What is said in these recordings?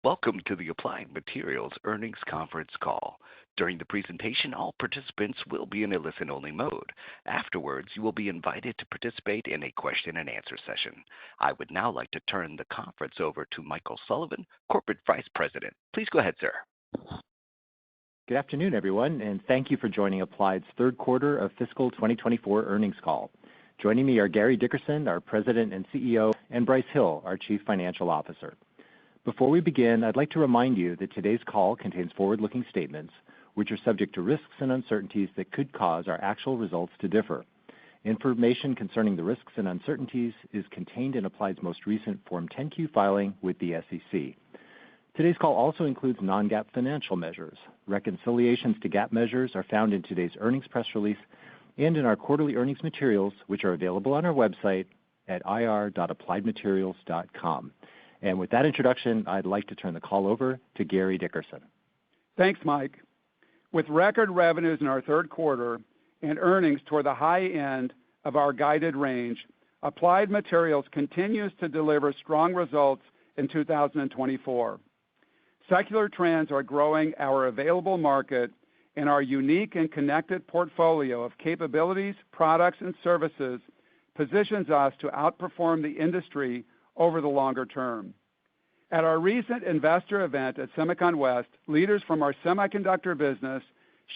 Welcome to the Applied Materials Earnings Conference Call. During the presentation, all participants will be in a listen-only mode. Afterwards, you will be invited to participate in a question-and-answer session. I would now like to turn the conference over to Michael Sullivan, Corporate Vice President. Please go ahead, sir. Good afternoon, everyone, and thank you for joining Applied's third quarter of fiscal 2024 earnings call. Joining me are Gary Dickerson, our President and CEO, and Brice Hill, our Chief Financial Officer. Before we begin, I'd like to remind you that today's call contains forward-looking statements, which are subject to risks and uncertainties that could cause our actual results to differ. Information concerning the risks and uncertainties is contained in Applied's most recent Form 10-Q filing with the SEC. Today's call also includes non-GAAP financial measures. Reconciliations to GAAP measures are found in today's earnings press release and in our quarterly earnings materials, which are available on our website at ir.appliedmaterials.com. And with that introduction, I'd like to turn the call over to Gary Dickerson. Thanks, Mike. With record revenues in our third quarter and earnings toward the high end of our guided range, Applied Materials continues to deliver strong results in 2024. Secular trends are growing our available market, and our unique and connected portfolio of capabilities, products, and services positions us to outperform the industry over the longer term. At our recent investor event at SEMICON West, leaders from our semiconductor business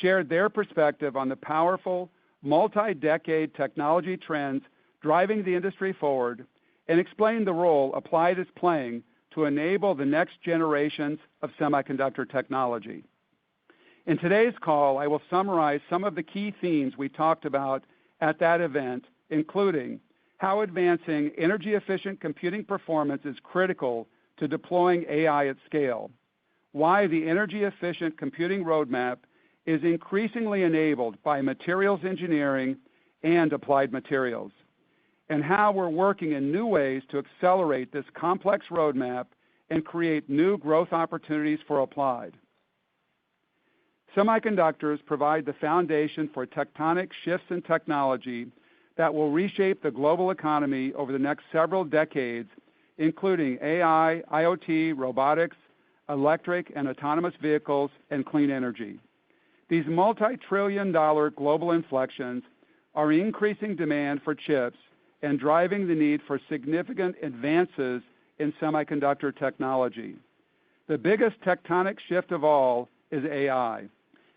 shared their perspective on the powerful, multi-decade technology trends driving the industry forward and explained the role Applied is playing to enable the next generations of semiconductor technology. In today's call, I will summarize some of the key themes we talked about at that event, including how advancing energy-efficient computing performance is critical to deploying AI at scale, why the energy-efficient computing roadmap is increasingly enabled by materials engineering and Applied Materials, and how we're working in new ways to accelerate this complex roadmap and create new growth opportunities for Applied. Semiconductors provide the foundation for tectonic shifts in technology that will reshape the global economy over the next several decades, including AI, IoT, robotics, electric and autonomous vehicles, and clean energy. These multi-trillion-dollar global inflections are increasing demand for chips and driving the need for significant advances in semiconductor technology. The biggest tectonic shift of all is AI,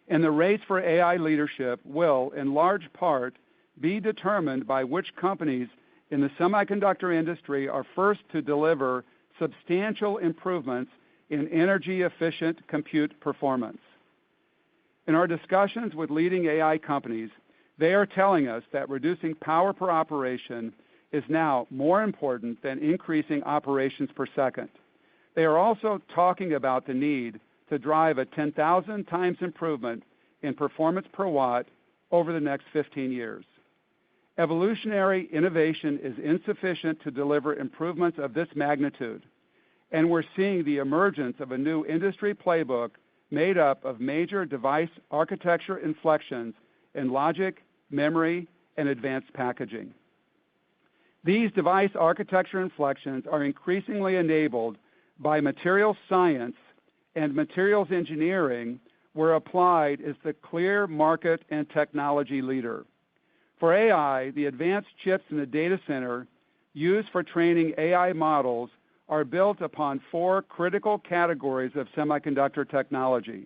and the race for AI leadership will, in large part, be determined by which companies in the semiconductor industry are first to deliver substantial improvements in energy-efficient compute performance. In our discussions with leading AI companies, they are telling us that reducing power per operation is now more important than increasing operations per second. They are also talking about the need to drive a 10,000 times improvement in performance per watt over the next 15 years. Evolutionary innovation is insufficient to deliver improvements of this magnitude, and we're seeing the emergence of a new industry playbook made up of major device architecture inflections in logic, memory, and advanced packaging. These device architecture inflections are increasingly enabled by materials science and materials engineering, where Applied is the clear market and technology leader. For AI, the advanced chips in the data center used for training AI models are built upon four critical categories of semiconductor technology: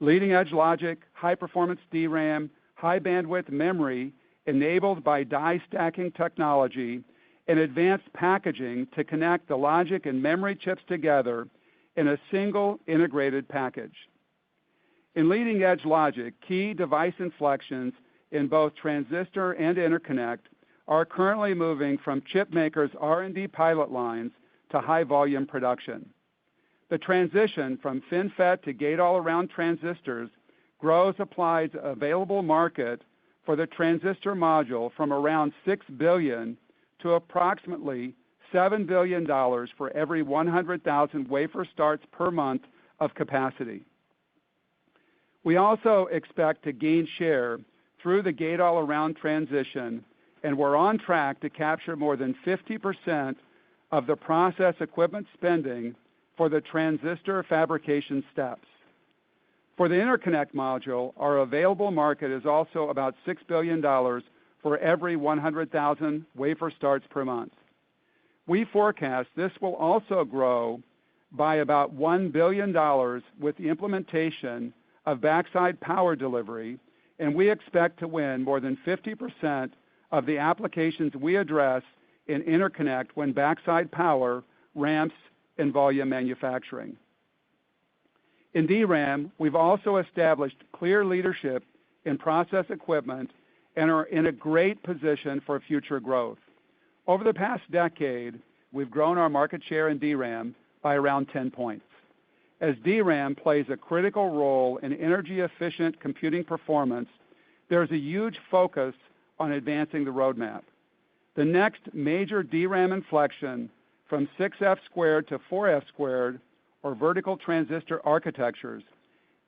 leading-edge logic, high-performance DRAM, high-bandwidth memory enabled by die-stacking technology, and advanced packaging to connect the logic and memory chips together in a single integrated package. In leading-edge logic, key device inflections in both transistor and interconnect are currently moving from chip makers' R&D pilot lines to high-volume production. The transition from FinFET to gate-all-around transistors grows Applied's available market for the transistor module from around $6 billion to approximately $7 billion for every 100,000 wafer starts per month of capacity. We also expect to gain share through the gate-all-around transition, and we're on track to capture more than 50% of the process equipment spending for the transistor fabrication steps. For the interconnect module, our available market is also about $6 billion for every 100,000 wafer starts per month. We forecast this will also grow by about $1 billion with the implementation of backside power delivery, and we expect to win more than 50% of the applications we address in interconnect when backside power ramps in volume manufacturing. In DRAM, we've also established clear leadership in process equipment and are in a great position for future growth. Over the past decade, we've grown our market share in DRAM by around 10 points. As DRAM plays a critical role in energy-efficient computing performance, there's a huge focus on advancing the roadmap. The next major DRAM inflection from 6F squared to 4F squared, or vertical transistor architectures,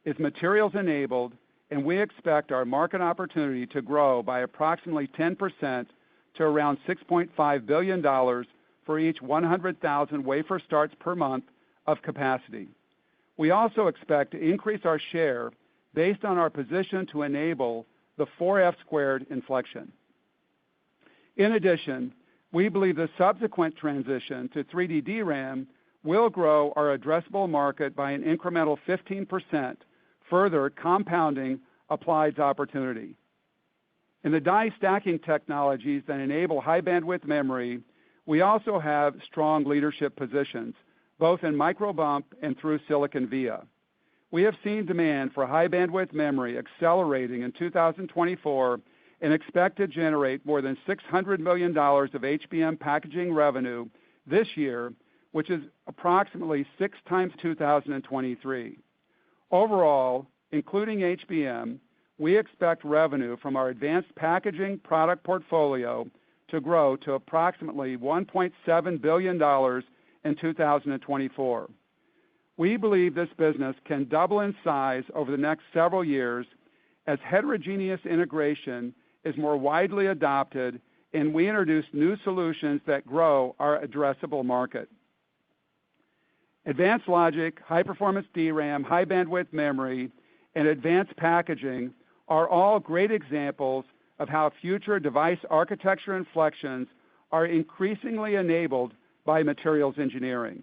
is materials enabled, and we expect our market opportunity to grow by approximately 10% to around $6.5 billion for each 100,000 wafer starts per month of capacity. We also expect to increase our share based on our position to enable the 4F squared inflection. In addition, we believe the subsequent transition to 3D DRAM will grow our addressable market by an incremental 15%, further compounding Applied's opportunity. In the die stacking technologies that enable high bandwidth memory, we also have strong leadership positions, both in microbump and through silicon via. We have seen demand for high bandwidth memory accelerating in 2024 and expect to generate more than $600 million of HBM packaging revenue this year, which is approximately 6 times 2023. Overall, including HBM, we expect revenue from our advanced packaging product portfolio to grow to approximately $1.7 billion in 2024. We believe this business can double in size over the next several years as heterogeneous integration is more widely adopted and we introduce new solutions that grow our addressable market. Advanced logic, high-performance DRAM, high-bandwidth memory, and advanced packaging are all great examples of how future device architecture inflections are increasingly enabled by materials engineering.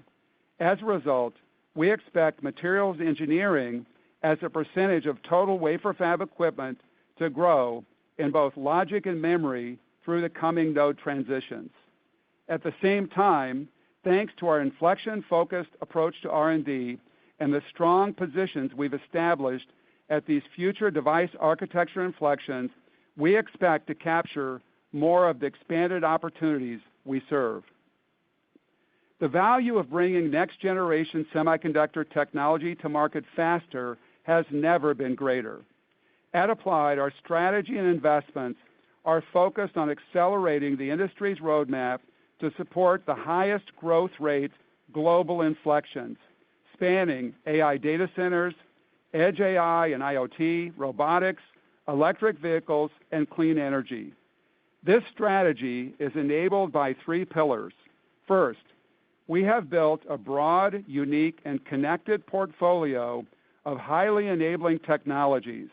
As a result, we expect materials engineering as a percentage of total wafer fab equipment to grow in both logic and memory through the coming node transitions. At the same time, thanks to our inflection-focused approach to R&D and the strong positions we've established at these future device architecture inflections, we expect to capture more of the expanded opportunities we serve. The value of bringing next-generation semiconductor technology to market faster has never been greater. At Applied, our strategy and investments are focused on accelerating the industry's roadmap to support the highest growth rate global inflections, spanning AI data centers, edge AI and IoT, robotics, electric vehicles, and clean energy. This strategy is enabled by 3 pillars. First, we have built a broad, unique, and connected portfolio of highly enabling technologies,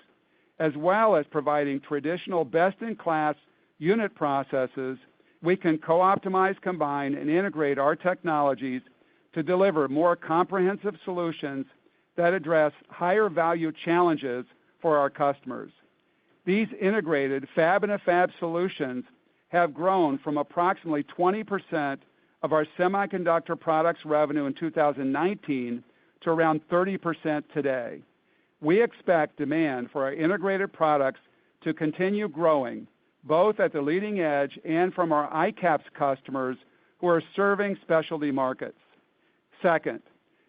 as well as providing traditional best-in-class unit processes. We can co-optimize, combine, and integrate our technologies to deliver more comprehensive solutions that address higher value challenges for our customers. These integrated fab-in-a-fab solutions have grown from approximately 20% of our semiconductor products revenue in 2019 to around 30% today. We expect demand for our integrated products to continue growing, both at the leading edge and from our ICAPS customers who are serving specialty markets. Second,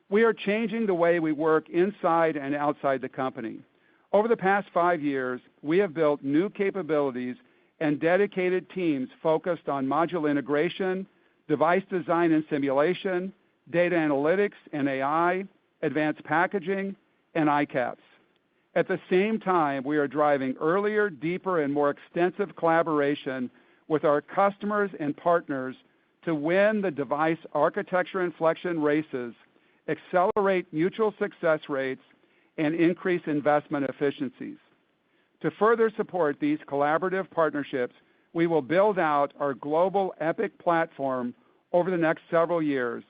we are changing the way we work inside and outside the company. Over the past 5 years, we have built new capabilities and dedicated teams focused on module integration, device design and simulation, data analytics and AI, advanced packaging, and ICAPS. At the same time, we are driving earlier, deeper, and more extensive collaboration with our customers and partners to win the device architecture inflection races accelerate mutual success rates, and increase investment efficiencies. To further support these collaborative partnerships, we will build out our global EPIC platform over the next several years,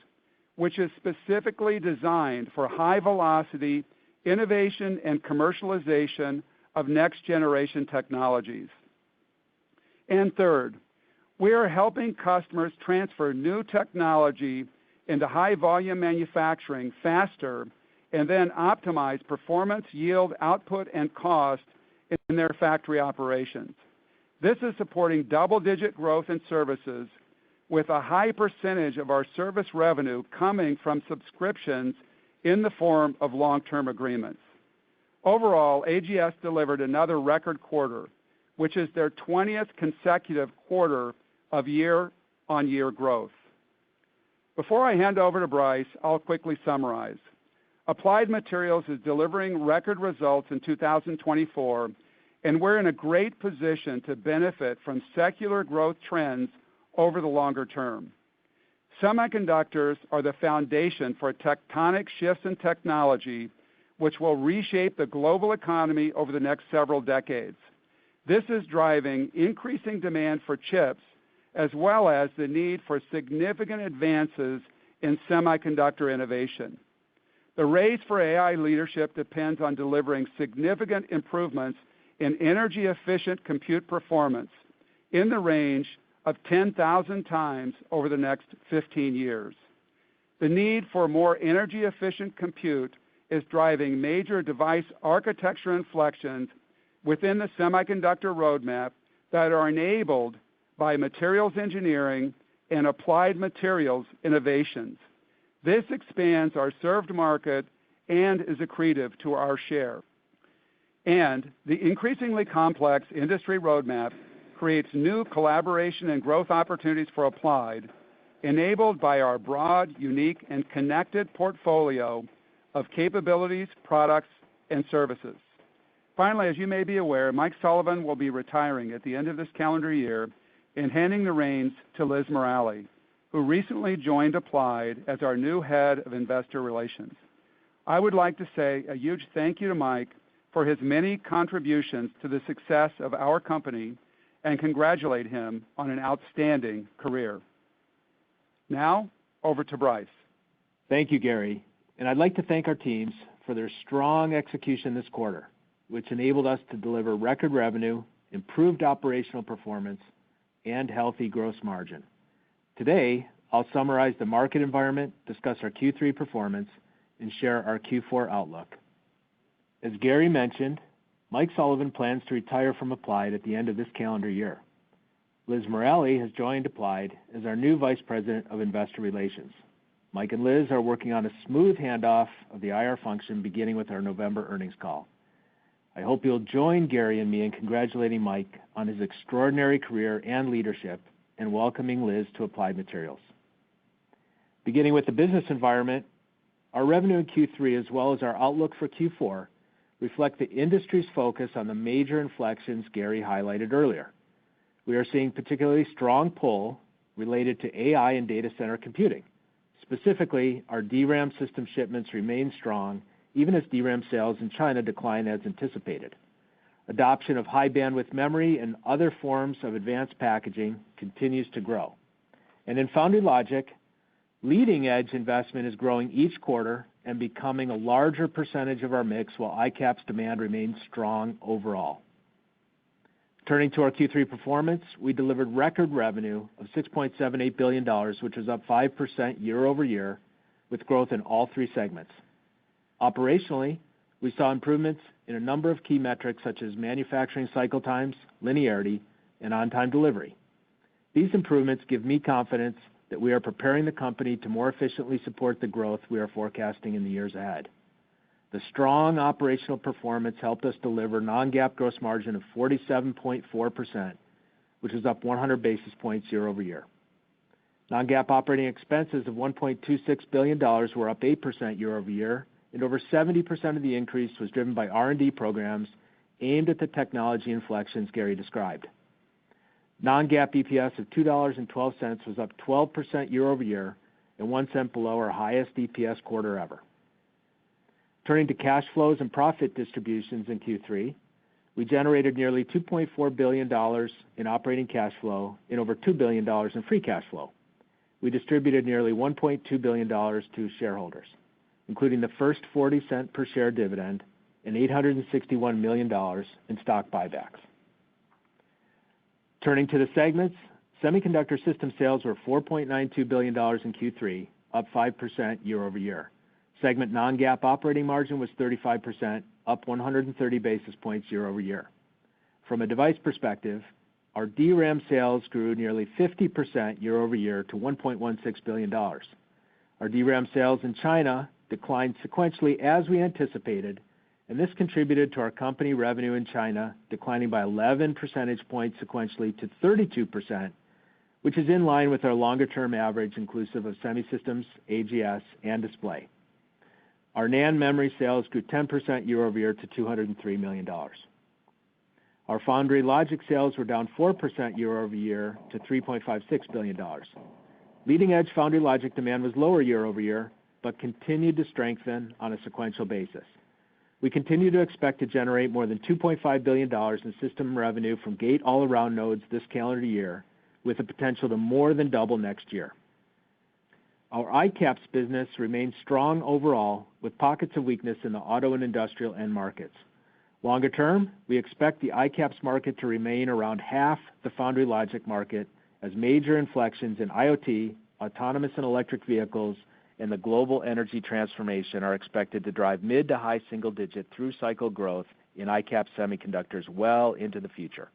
which is specifically designed for high-velocity innovation and commercialization of next-generation technologies. And third, we are helping customers transfer new technology into high-volume manufacturing faster and then optimize performance, yield, output, and cost in their factory operations. This is supporting double-digit growth in services, with a high percentage of our service revenue coming from subscriptions in the form of long-term agreements. Overall, AGS delivered another record quarter, which is their 20th consecutive quarter of year-on-year growth. Before I hand over to Bryce, I'll quickly summarize. Applied Materials is delivering record results in 2024, and we're in a great position to benefit from secular growth trends over the longer term. Semiconductors are the foundation for tectonic shifts in technology, which will reshape the global economy over the next several decades. This is driving increasing demand for chips, as well as the need for significant advances in semiconductor innovation. The race for AI leadership depends on delivering significant improvements in energy-efficient compute performance in the range of 10,000 times over the next 15 years. The need for more energy-efficient compute is driving major device architecture inflections within the semiconductor roadmap that are enabled by materials engineering and applied materials innovations. This expands our served market and is accretive to our share. And the increasingly complex industry roadmap creates new collaboration and growth opportunities for Applied, enabled by our broad, unique, and connected portfolio of capabilities, products, and services. Finally, as you may be aware, Mike Sullivan will be retiring at the end of this calendar year and handing the reins to Liz Morali, who recently joined Applied as our new head of investor relations. I would like to say a huge thank you to Mike for his many contributions to the success of our company and congratulate him on an outstanding career. Now, over to Bryce. Thank you, Gary. And I'd like to thank our teams for their strong execution this quarter, which enabled us to deliver record revenue, improved operational performance, and healthy gross margin. Today, I'll summarize the market environment, discuss our Q3 performance, and share our Q4 outlook. As Gary mentioned, Mike Sullivan plans to retire from Applied at the end of this calendar year. Liz Morali has joined Applied as our new Vice President of Investor Relations. Mike and Liz are working on a smooth handoff of the IR function beginning with our November earnings call. I hope you'll join Gary and me in congratulating Mike on his extraordinary career and leadership and welcoming Liz to Applied Materials. Beginning with the business environment, our revenue in Q3 as well as our outlook for Q4 reflect the industry's focus on the major inflections Gary highlighted earlier. We are seeing particularly strong pull related to AI and data center computing. Specifically, our DRAM system shipments remain strong, even as DRAM sales in China decline as anticipated. Adoption of high bandwidth memory and other forms of advanced packaging continues to grow. And in foundry logic, leading edge investment is growing each quarter and becoming a larger percentage of our mix, while ICAPS demand remains strong overall. Turning to our Q3 performance, we delivered record revenue of $6.78 billion, which was up 5% year over year, with growth in all three segments. Operationally, we saw improvements in a number of key metrics such as manufacturing cycle times, linearity, and on-time delivery. These improvements give me confidence that we are preparing the company to more efficiently support the growth we are forecasting in the years ahead. The strong operational performance helped us deliver non-GAAP gross margin of 47.4%, which is up 100 basis points year over year. Non-GAAP operating expenses of $1.26 billion were up 8% year over year, and over 70% of the increase was driven by R&D programs aimed at the technology inflections Gary described. Non-GAAP EPS of $2.12 was up 12% year over year and 1 cent below our highest EPS quarter ever. Turning to cash flows and profit distributions in Q3, we generated nearly $2.4 billion in operating cash flow and over $2 billion in free cash flow. We distributed nearly $1.2 billion to shareholders, including the first 40-cent per share dividend and $861 million in stock buybacks. Turning to the segments, semiconductor system sales were $4.92 billion in Q3, up 5% year over year. Segment non-GAAP operating margin was 35%, up 130 basis points year over year. From a device perspective, our DRAM sales grew nearly 50% year over year to $1.16 billion. Our DRAM sales in China declined sequentially as we anticipated, and this contributed to our company revenue in China declining by 11 percentage points sequentially to 32%, which is in line with our longer-term average inclusive of semi-systems, AGS, and display. Our NAND memory sales grew 10% year over year to $203 million. Our foundry logic sales were down 4% year over year to $3.56 billion. Leading-edge foundry logic demand was lower year over year, but continued to strengthen on a sequential basis. We continue to expect to generate more than $2.5 billion in system revenue from gate-all-around nodes this calendar year, with the potential to more than double next year. Our ICAPS business remains strong overall, with pockets of weakness in the auto and industrial end markets. Longer term, we expect the ICAPS market to remain around half the foundry logic market as major inflections in IoT, autonomous and electric vehicles, and the global energy transformation are expected to drive mid to high single-digit through-cycle growth in ICAPS semiconductors well into the future.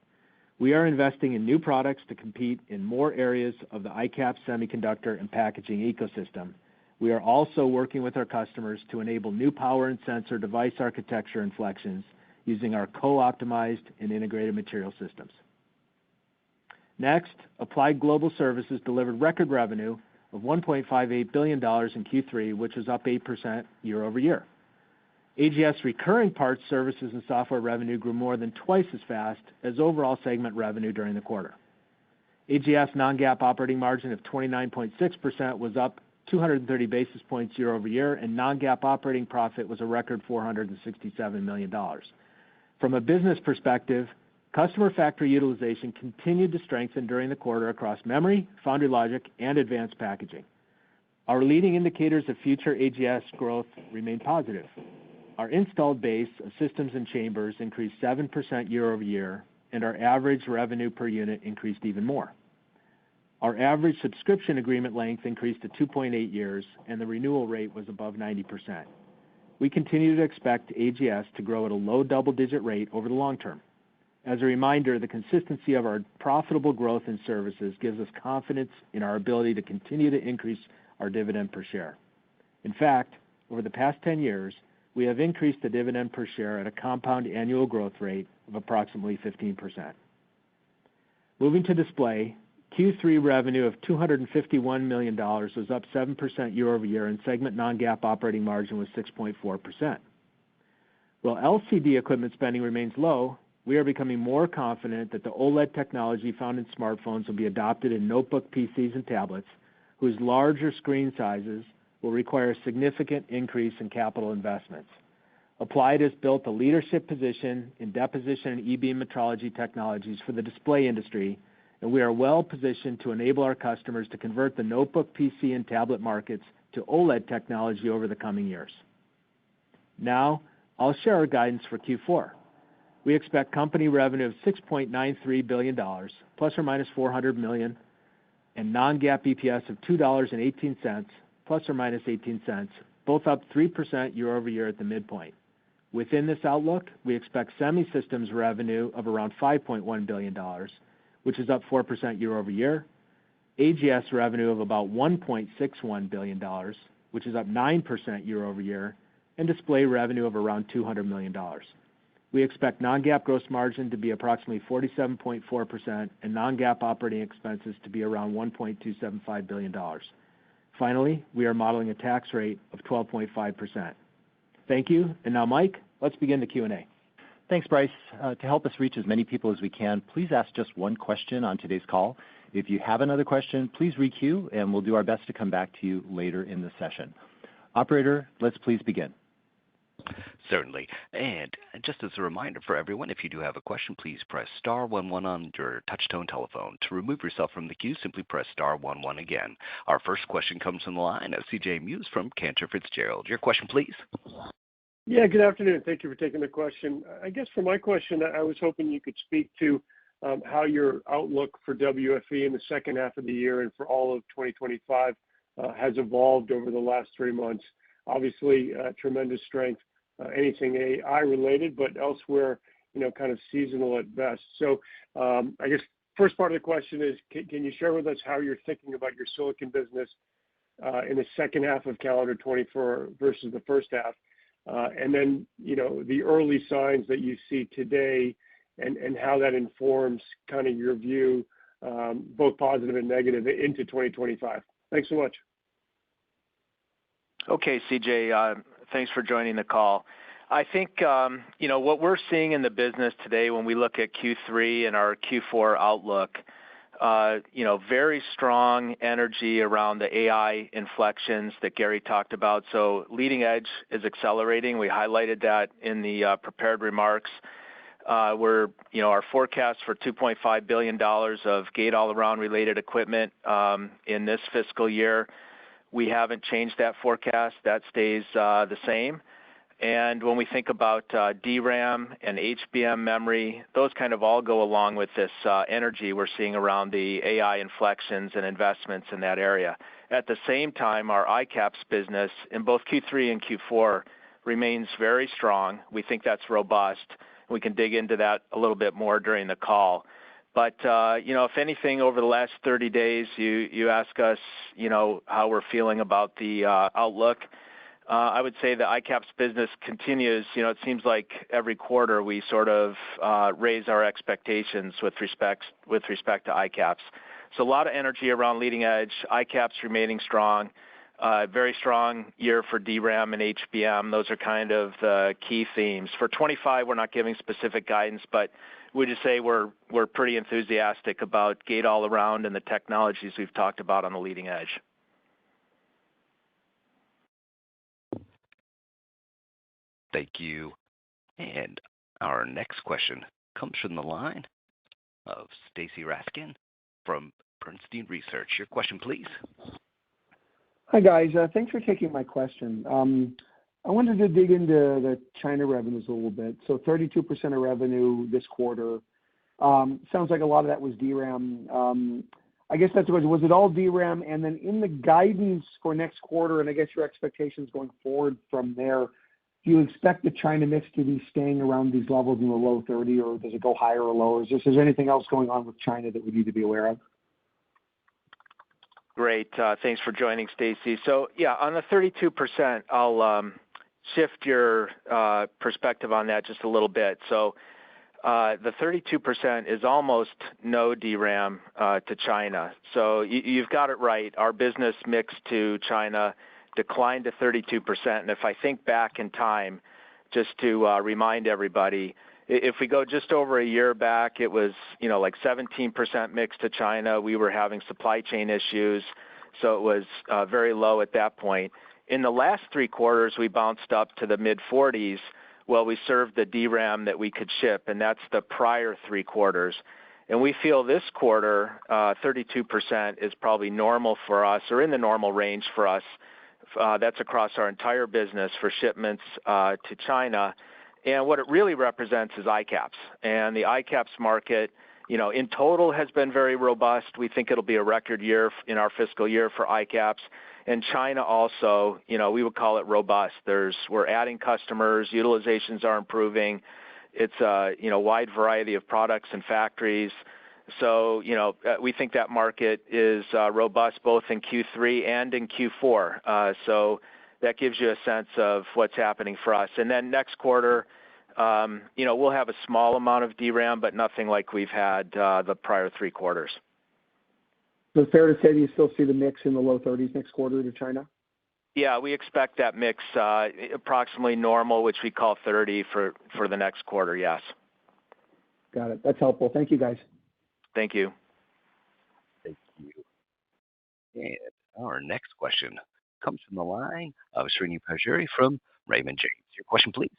We are investing in new products to compete in more areas of the ICAPS semiconductor and packaging ecosystem. We are also working with our customers to enable new power and sensor device architecture inflections using our co-optimized and integrated material systems. Next, Applied Global Services delivered record revenue of $1.58 billion in Q3, which was up 8% year over year. AGS recurring parts, services, and software revenue grew more than twice as fast as overall segment revenue during the quarter. AGS non-GAAP operating margin of 29.6% was up 230 basis points year over year, and non-GAAP operating profit was a record $467 million. From a business perspective, customer factory utilization continued to strengthen during the quarter across memory, foundry logic, and advanced packaging. Our leading indicators of future AGS growth remain positive. Our installed base of systems and chambers increased 7% year over year, and our average revenue per unit increased even more. Our average subscription agreement length increased to 2.8 years, and the renewal rate was above 90%. We continue to expect AGS to grow at a low double-digit rate over the long term. As a reminder, the consistency of our profitable growth in services gives us confidence in our ability to continue to increase our dividend per share. In fact, over the past 10 years, we have increased the dividend per share at a compound annual growth rate of approximately 15%. Moving to display, Q3 revenue of $251 million was up 7% year over year, and segment non-GAAP operating margin was 6.4%. While LCD equipment spending remains low, we are becoming more confident that the OLED technology found in smartphones will be adopted in notebook PCs and tablets, whose larger screen sizes will require a significant increase in capital investments. Applied has built a leadership position in deposition and e-beam metrology technologies for the display industry, and we are well positioned to enable our customers to convert the notebook PC and tablet markets to OLED technology over the coming years. Now, I'll share our guidance for Q4. We expect company revenue of $6.93 billion, plus or minus $400 million, and non-GAAP EPS of $2.18, plus or minus 18 cents, both up 3% year over year at the midpoint. Within this outlook, we expect semi-systems revenue of around $5.1 billion, which is up 4% year over year, AGS revenue of about $1.61 billion, which is up 9% year over year, and display revenue of around $200 million. We expect non-GAAP gross margin to be approximately 47.4% and non-GAAP operating expenses to be around $1.275 billion. Finally, we are modeling a tax rate of 12.5%. Thank you. And now, Mike, let's begin the Q&A. Thanks, Brice. To help us reach as many people as we can, please ask just one question on today's call. If you have another question, please re-queue, and we'll do our best to come back to you later in the session. Operator, let's please begin. Certainly. And just as a reminder for everyone, if you do have a question, please press star 11 on your touch-tone telephone. To remove yourself from the queue, simply press star 11 again. Our first question comes from the line of C.J. Muse from Cantor Fitzgerald. Your question, please. Yeah, good afternoon. Thank you for taking the question. I guess for my question, I was hoping you could speak to how your outlook for WFE in the second half of the year and for all of 2025 has evolved over the last 3 months. Obviously, tremendous strength, anything AI related, but elsewhere, kind of seasonal at best. So I guess first part of the question is, can you share with us how you're thinking about your silicon business in the second half of calendar 24 versus the first half? And then, the early signs that you see today and how that informs kind of your view, both positive and negative, into 2025. Thanks so much. Okay, CJ, thanks for joining the call. I think, what we're seeing in the business today when we look at Q3 and our Q4 outlook, very strong energy around the AI inflections that Gary talked about. So leading edge is accelerating. We highlighted that in the prepared remarks. Our forecast for $2.5 billion of gate-all-around related equipment in this fiscal year, we haven't changed that forecast. That stays the same. And when we think about DRAM and HBM memory, those kind of all go along with this energy we're seeing around the AI inflections and investments in that area. At the same time, our ICAPS business in both Q3 and Q4 remains very strong. We think that's robust. We can dig into that a little bit more during the call. But, if anything, over the last 30 days, you ask us, how we're feeling about the outlook. I would say the ICAPS business continues. It seems like every quarter we sort of raise our expectations with respect to ICAPS. So a lot of energy around leading edge, ICAPS remaining strong, very strong year for DRAM and HBM. Those are kind of the key themes. For 25, we're not giving specific guidance, but we just say we're pretty enthusiastic about gate-all-around and the technologies we've talked about on the leading edge. Thank you. And our next question comes from the line of Stacy Rasgon from Bernstein Research. Your question, please. Hi, guys. Thanks for taking my question. I wanted to dig into the China revenues a little bit. So 32% of revenue this quarter. Sounds like a lot of that was DRAM. I guess that's what was it all DRAM? And then in the guidance for next quarter, and I guess your expectations going forward from there, do you expect the China mix to be staying around these levels in the low 30, or does it go higher or lower? Is there anything else going on with China that we need to be aware of? Great. Thanks for joining, Stacy. So, yeah, on the 32%, I'll shift your perspective on that just a little bit. So the 32% is almost no DRAM to China. So you've got it right. Our business mix to China declined to 32%. And if I think back in time, just to remind everybody, if we go just over a year back, it was, like 17% mix to China. We were having supply chain issues, so it was very low at that point. In the last 3 quarters, we bounced up to the mid-40s. Well, we served the DRAM that we could ship, and that's the prior 3 quarters. And we feel this quarter, 32% is probably normal for us, or in the normal range for us. That's across our entire business for shipments to China. And what it really represents is ICAPS. And the ICAPS market, in total has been very robust. We think it'll be a record year in our fiscal year for ICAPS. And China also, we would call it robust. We're adding customers, utilizations are improving. It's a wide variety of products and factories. So, we think that market is robust both in Q3 and in Q4. So that gives you a sense of what's happening for us. And then next quarter, we'll have a small amount of DRAM, but nothing like we've had the prior 3 quarters. So fair to say, do you still see the mix in the low 30s next quarter to China? Yeah, we expect that mix approximately normal, which we call 30 for the next quarter, yes. Got it. That's helpful. Thank you, guys. Thank you. And our next question comes from the line of Srini Pajjuri from Raymond James. Your question, please.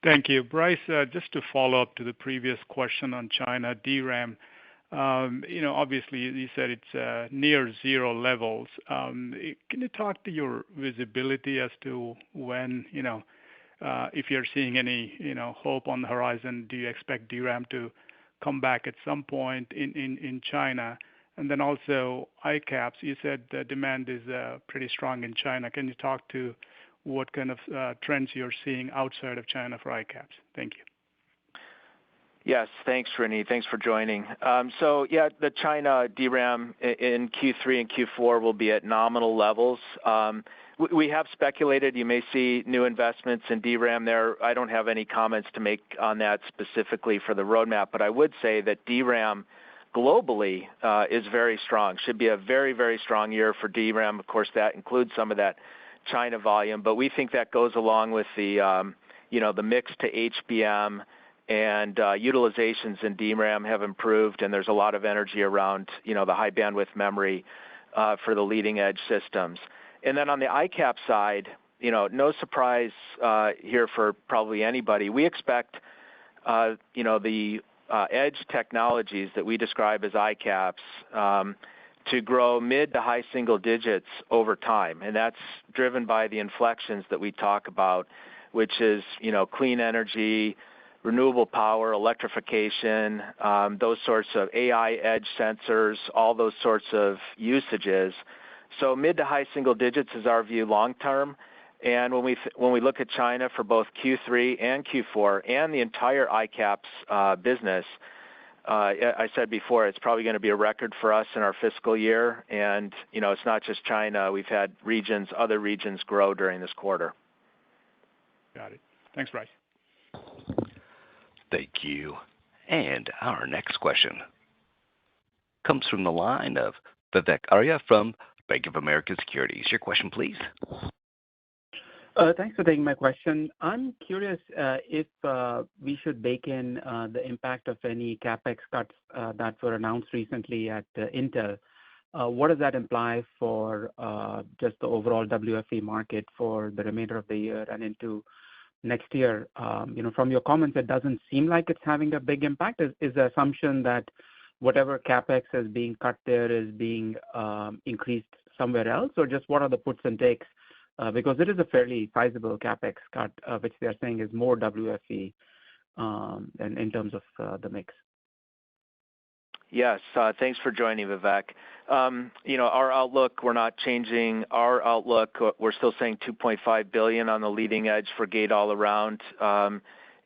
Thank you. Bryce, just to follow up to the previous question on China DRAM, obviously you said it's near zero levels. Can you talk to your visibility as to when, if you're seeing any, hope on the horizon? Do you expect DRAM to come back at some point in China? And then also ICAPS, you said the demand is pretty strong in China. Can you talk to what kind of trends you're seeing outside of China for ICAPS? Thank you. Yes, thanks, Srini. Thanks for joining. The China DRAM in Q3 and Q4 will be at nominal levels. We have speculated you may see new investments in DRAM there. I don't have any comments to make on that specifically for the roadmap, but I would say that DRAM globally is very strong. Should be a very, very strong year for DRAM. Of course, that includes some of that China volume, but we think that goes along with the mix to HBM and utilizations in DRAM have improved, and there's a lot of energy around the high bandwidth memory for the leading edge systems. And then on the ICAP side, no surprise here for probably anybody. We expect the edge technologies that we describe as ICAPS to grow mid to high single digits over time. And that's driven by the inflections that we talk about, which is, clean energy, renewable power, electrification, those sorts of AI edge sensors, all those sorts of usages. So mid to high single digits is our view long term. And when we look at China for both Q3 and Q4 and the entire ICAPS business, I said before, it's probably going to be a record for us in our fiscal year. And, it's not just China. We've had other regions grow during this quarter. Got it. Thanks, Bryce. Thank you. And our next question comes from the line of Vivek Arya from Bank of America Securities. Your question, please. Thanks for taking my question. I'm curious if we should bake in the impact of any CapEx cuts that were announced recently at Intel. What does that imply for just the overall WFE market for the remainder of the year and into next year? From your comments, it doesn't seem like it's having a big impact. Is the assumption that whatever CapEx is being cut there is being increased somewhere else, or just what are the puts and takes? Because it is a fairly sizable CapEx cut, which they're saying is more WFE in terms of the mix. Yes, thanks for joining, Vivek. Our outlook, we're not changing our outlook. We're still saying $2.5 billion on the leading edge for gate-all-around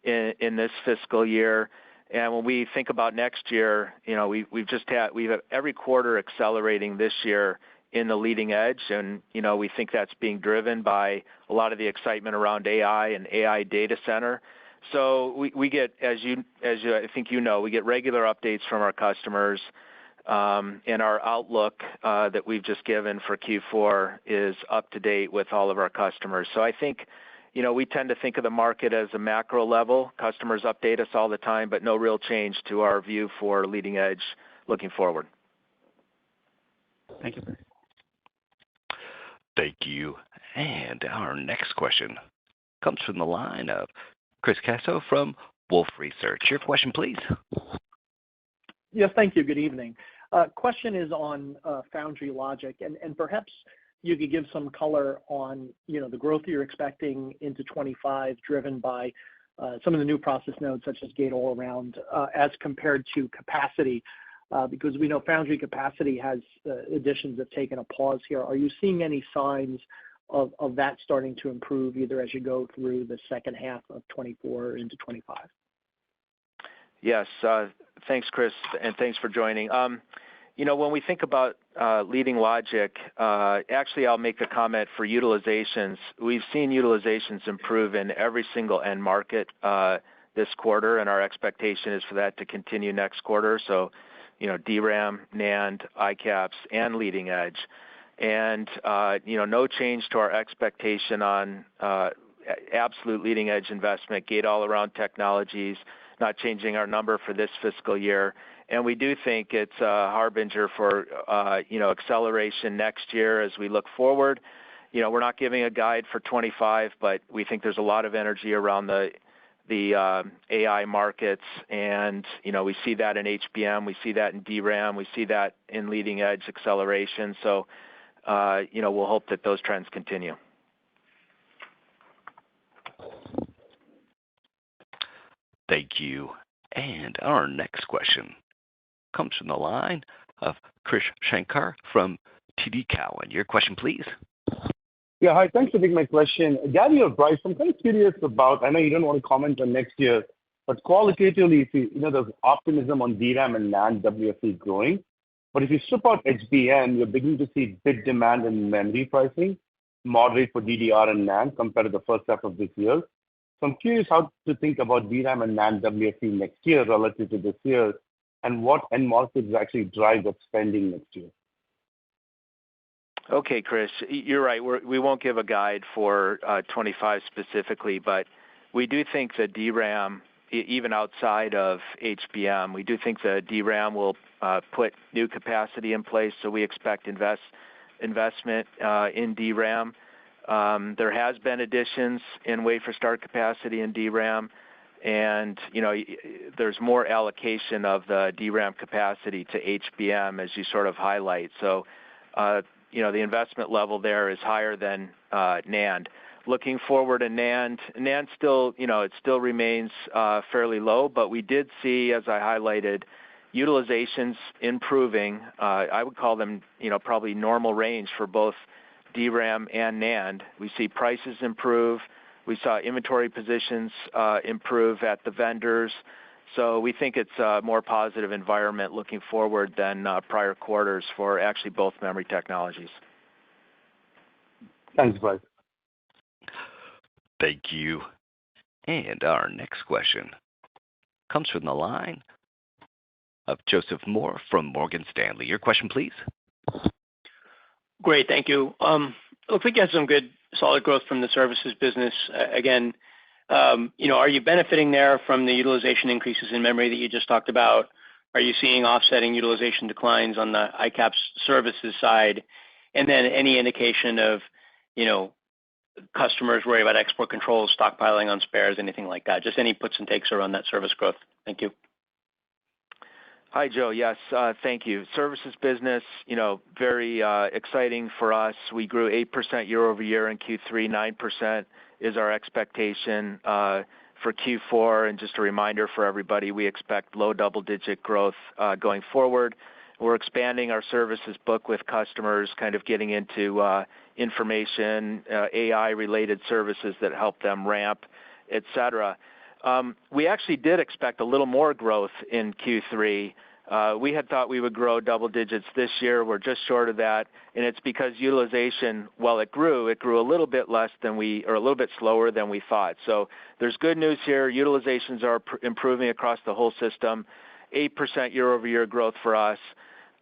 in this fiscal year. And when we think about next year, we have every quarter accelerating this year in the leading edge, and we think that's being driven by a lot of the excitement around AI and AI data center. So we get, as I think we get regular updates from our customers, and our outlook that we've just given for Q4 is up to date with all of our customers. So I think we tend to think of the market as a macro level. Customers update us all the time, but no real change to our view for leading edge looking forward. Thank you. Thank you. And our next question comes from the line of Chris Caso from Wolfe Research. Your question, please. Yes, thank you. Good evening. Question is on foundry logic, and perhaps you could give some color on the growth you're expecting into 25, driven by some of the new process nodes such as gate-all-around, as compared to capacity, because we know foundry capacity has additions have taken a pause here. Are you seeing any signs of that starting to improve either as you go through the second half of 24 into 25? Yes, thanks, Chris, and thanks for joining. When we think about leading logic, actually, I'll make a comment for utilizations. We've seen utilizations improve in every single end market this quarter, and our expectation is for that to continue next quarter. So, DRAM, NAND, ICAPS, and leading edge. And, no change to our expectation on absolute leading edge investment, gate-all-around technologies, not changing our number for this fiscal year. And we do think it's a harbinger for, acceleration next year as we look forward. We're not giving a guide for 25, but we think there's a lot of energy around the AI markets, and we see that in HBM, we see that in DRAM, we see that in leading edge acceleration. So we'll hope that those trends continue. Thank you. And our next question comes from the line of Krish Sankar from TD Cowen. Your question, please. Yeah, hi. Thanks for taking my question. Gary or Bryce, I'm kind of curious about, I know you don't want to comment on next year, but qualitatively, if there's optimism on DRAM and NAND WFE growing. But if you strip out HBM, you're beginning to see bit demand and memory pricing moderate for DDR and NAND compared to the first half of this year. So I'm curious how to think about DRAM and NAND WFE next year relative to this year, and what end markets actually drive that spending next year. Okay, Chris, you're right. We won't give a guide for 25 specifically, but we do think that DRAM, even outside of HBM, we do think that DRAM will put new capacity in place, so we expect investment in DRAM. There has been additions in wafer start capacity in DRAM, and there's more allocation of the DRAM capacity to HBM, as you sort of highlight. So the investment level there is higher than NAND. Looking forward to NAND still, it still remains fairly low, but we did see, as I highlighted, utilizations improving. I would call them, probably normal range for both DRAM and NAND. We see prices improve. We saw inventory positions improve at the vendors. So we think it's a more positive environment looking forward than prior quarters for actually both memory technologies. Thanks, Bryce. Thank you. And our next question comes from the line of Joseph Moore from Morgan Stanley. Your question, please. Great, thank you. Looks like you had some good solid growth from the services business. Again, are you benefiting there from the utilization increases in memory that you just talked about? Are you seeing offsetting utilization declines on the ICAPS services side? And then any indication of, customers worry about export controls, stockpiling on spares, anything like that? Just any puts and takes around that service growth. Thank you. Hi, Joe. Yes, thank you. Services business, very exciting for us. We grew 8% year over year in Q3, 9% is our expectation for Q4. And just a reminder for everybody, we expect low double-digit growth going forward. We're expanding our services book with customers, kind of getting into information, AI-related services that help them ramp, et cetera. We actually did expect a little more growth in Q3. We had thought we would grow double digits this year. We're just short of that, and it's because utilization, while it grew a little bit less than or a little bit slower than we thought. So there's good news here. Utilizations are improving across the whole system, 8% year-over-year growth for us,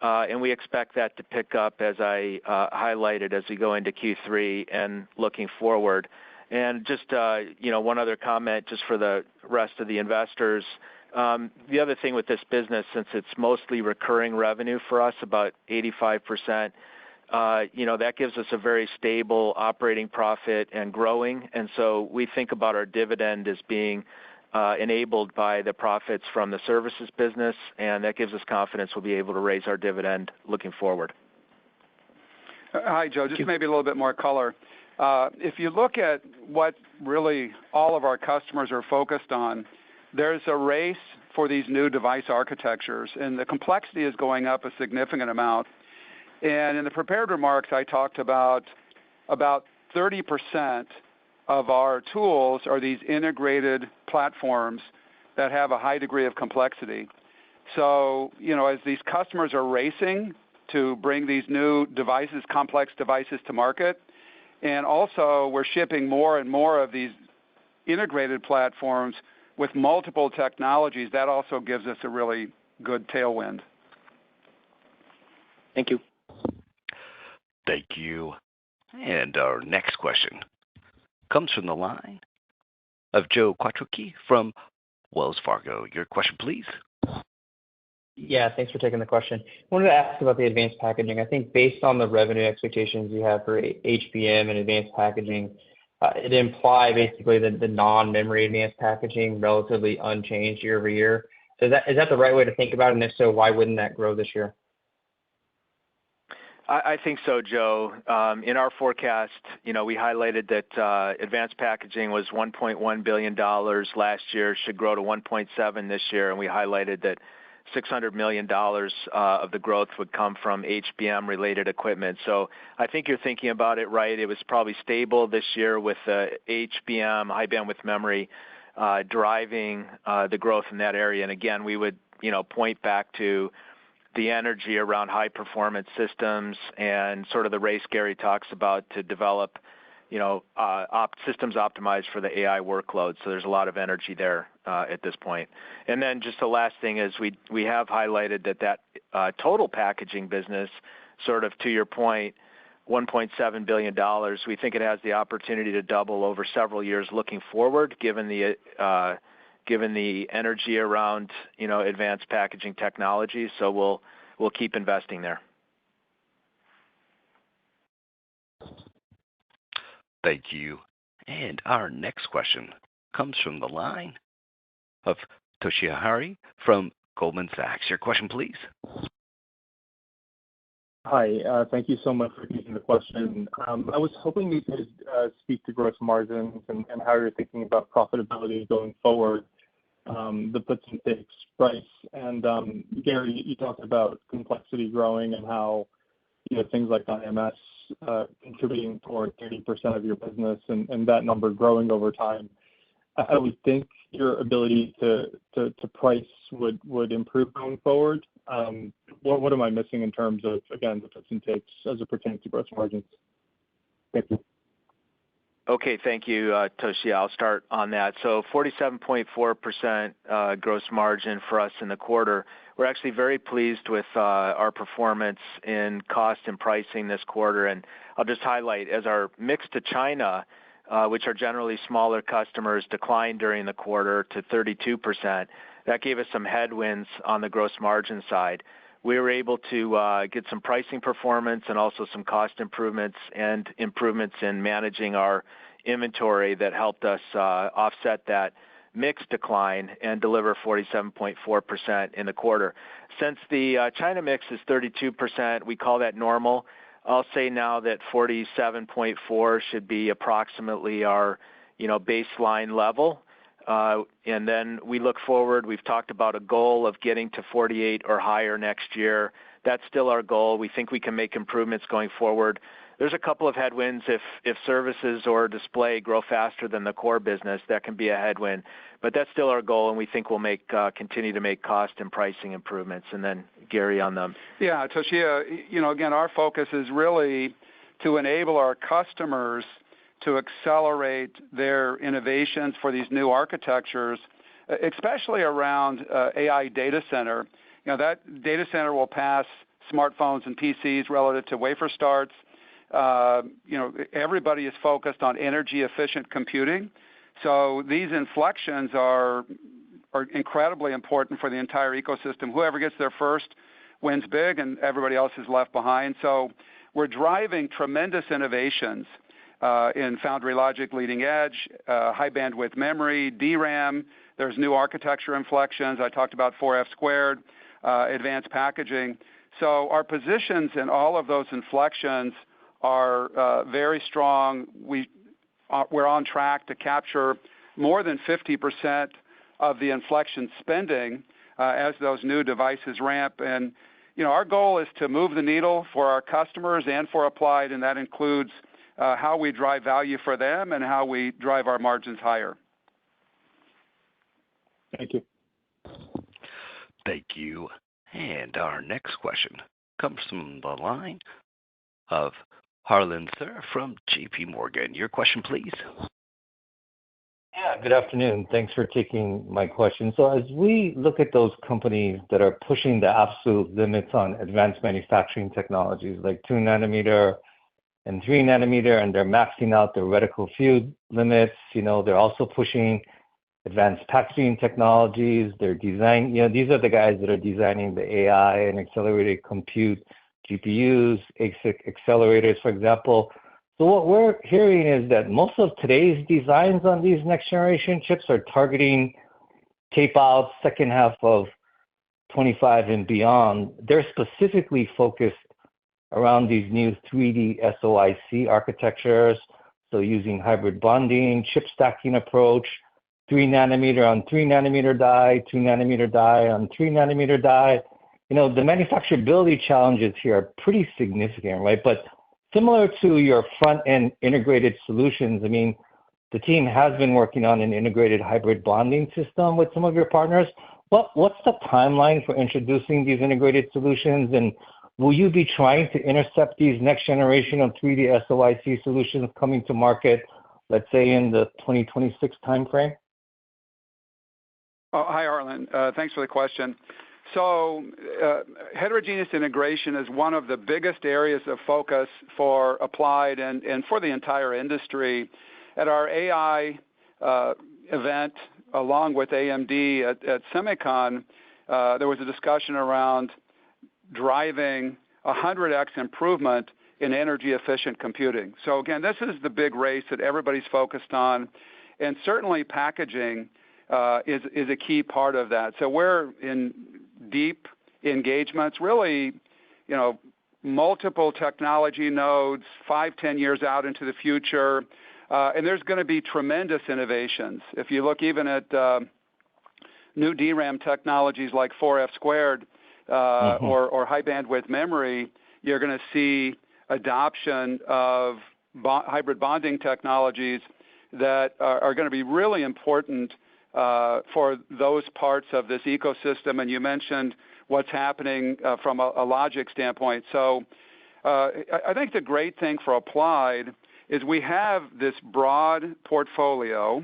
and we expect that to pick up, as I highlighted, as we go into Q3 and looking forward. And just one other comment, just for the rest of the investors. The other thing with this business, since it's mostly recurring revenue for us, about 85%, that gives us a very stable operating profit and growing. And so we think about our dividend as being enabled by the profits from the services business, and that gives us confidence we'll be able to raise our dividend looking forward. Hi, Joe. Just maybe a little bit more color. If you look at what really all of our customers are focused on, there's a race for these new device architectures, and the complexity is going up a significant amount. And in the prepared remarks, I talked about 30% of our tools are these integrated platforms that have a high degree of complexity. So, as these customers are racing to bring these new devices, complex devices to market, and also we're shipping more and more of these integrated platforms with multiple technologies, that also gives us a really good tailwind. Thank you. Thank you. And our next question comes from the line of Joe Quatrochi from Wells Fargo. Your question, please. Yeah, thanks for taking the question. I wanted to ask about the advanced packaging. I think based on the revenue expectations you have for HBM and advanced packaging, it imply basically that the non-memory advanced packaging relatively unchanged year over year. So is that the right way to think about it? And if so, why wouldn't that grow this year? I think so, Joe. In our forecast, we highlighted that advanced packaging was $1.1 billion last year, should grow to $1.7 billion this year, and we highlighted that $600 million of the growth would come from HBM-related equipment. So I think you're thinking about it right. It was probably stable this year with HBM, high bandwidth memory, driving the growth in that area. And again, we would point back to the energy around high-performance systems and sort of the race Gary talks about to develop systems optimized for the AI workload. So there's a lot of energy there at this point. And then just the last thing is we have highlighted that total packaging business, sort of to your point, $1.7 billion. We think it has the opportunity to double over several years looking forward, given the energy around advanced packaging technology. So we'll keep investing there. Thank you. And our next question comes from the line of Toshiya Hari from Goldman Sachs. Your question, please. Hi, thank you so much for taking the question. I was hoping you could speak to gross margins and how you're thinking about profitability going forward, the puts and takes, Bryce. And Gary, you talked about complexity growing and how things like IMS contributing toward 30% of your business and that number growing over time. I would think your ability to price would improve going forward. What am I missing in terms of, again, the puts and takes as it pertains to gross margins? Thank you. Okay, thank you, Toshiya. I'll start on that. So 47.4% gross margin for us in the quarter. We're actually very pleased with our performance in cost and pricing this quarter. And I'll just highlight, as our mix to China, which are generally smaller customers, declined during the quarter to 32%. That gave us some headwinds on the gross margin side. We were able to get some pricing performance and also some cost improvements and improvements in managing our inventory that helped us offset that mix decline and deliver 47.4% in the quarter. Since the China mix is 32%, we call that normal. I'll say now that 47.4 should be approximately our baseline level. And then we look forward. We've talked about a goal of getting to 48 or higher next year. That's still our goal. We think we can make improvements going forward. There's a couple of headwinds. If services or display grow faster than the core business, that can be a headwind. But that's still our goal, and we think we'll continue to make cost and pricing improvements. And then Gary on them. Yeah, Toshiya, again, our focus is really to enable our customers to accelerate their innovations for these new architectures, especially around AI data center. That data center will pass smartphones and PCs relative to wafer starts. Everybody is focused on energy-efficient computing. So these inflections are incredibly important for the entire ecosystem. Whoever gets there first wins big, and everybody else is left behind. So we're driving tremendous innovations in foundry logic, leading edge, high bandwidth memory, DRAM. There's new architecture inflections. I talked about 4F squared, advanced packaging. So our positions in all of those inflections are very strong. We're on track to capture more than 50% of the inflection spending as those new devices ramp. And our goal is to move the needle for our customers and for Applied, and that includes how we drive value for them and how we drive our margins higher. Thank you. Thank you. And our next question comes from the line of Harlan Sur from J.P. Morgan. Your question, please. Yeah, good afternoon. Thanks for taking my question. So as we look at those companies that are pushing the absolute limits on advanced manufacturing technologies like 2 nanometer and 3 nanometer, and they're maxing out their reticle field limits, they're also pushing advanced packaging technologies. They're designing, these are the guys that are designing the AI and accelerated compute GPUs, ASIC accelerators, for example. So what we're hearing is that most of today's designs on these next generation chips are targeting tape out second half of 25 and beyond. They're specifically focused around these new 3D SoIC architectures, so using hybrid bonding, chip stacking approach, 3 nanometer on 3 nanometer die, 2 nanometer die on 3 nanometer die. The manufacturability challenges here are pretty significant, right? But similar to your front-end integrated solutions, I mean, the team has been working on an integrated hybrid bonding system with some of your partners. What's the timeline for introducing these integrated solutions, and will you be trying to intercept these next generation of 3D SoIC solutions coming to market, let's say in the 2026 timeframe? Oh, hi, Harlan. Thanks for the question. So heterogeneous integration is one of the biggest areas of focus for Applied and for the entire industry. At our AI event, along with AMD at Semicon, there was a discussion around driving 100x improvement in energy-efficient computing. So again, this is the big race that everybody's focused on, and certainly packaging is a key part of that. So we're in deep engagements, really, multiple technology nodes, 5-10 years out into the future, and there's going to be tremendous innovations. If you look even at new DRAM technologies like 4F squared or high bandwidth memory, you're going to see adoption of hybrid bonding technologies that are going to be really important for those parts of this ecosystem. And you mentioned what's happening from a logic standpoint. So I think the great thing for Applied is we have this broad portfolio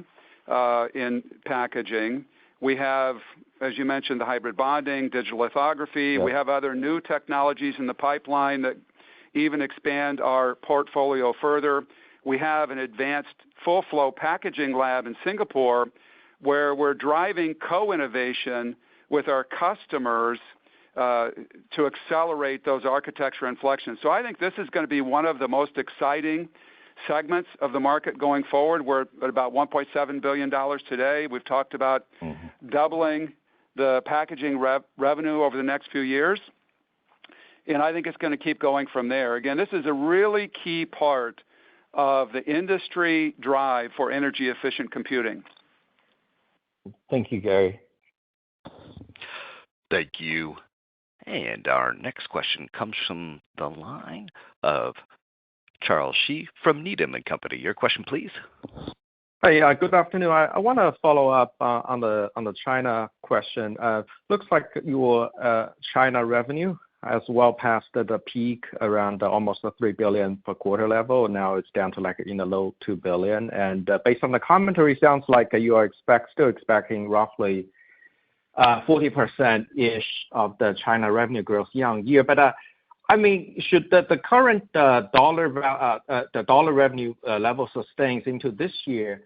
in packaging. We have, as you mentioned, the hybrid bonding, digital lithography. Yep. We have other new technologies in the pipeline that even expand our portfolio further. We have an advanced full-flow packaging lab in Singapore where we're driving co-innovation with our customers to accelerate those architecture inflections. So I think this is going to be one of the most exciting segments of the market going forward. We're at about $1.7 billion today. We've talked about doubling the packaging revenue over the next few years, and I think it's going to keep going from there. Again, this is a really key part of the industry drive for energy-efficient computing. Thank you, Gary. Thank you. And our next question comes from the line of Charles Shi from Needham & Company. Your question, please. Hi, good afternoon. I want to follow up on the China question. Looks like your China revenue has well passed the peak around almost the $3 billion per quarter level. Now it's down to like in the low $2 billion. And based on the commentary, sounds like you are still expecting roughly 40%-ish of the China revenue growth year-on-year. But I mean, should the current dollar revenue level sustains into this year?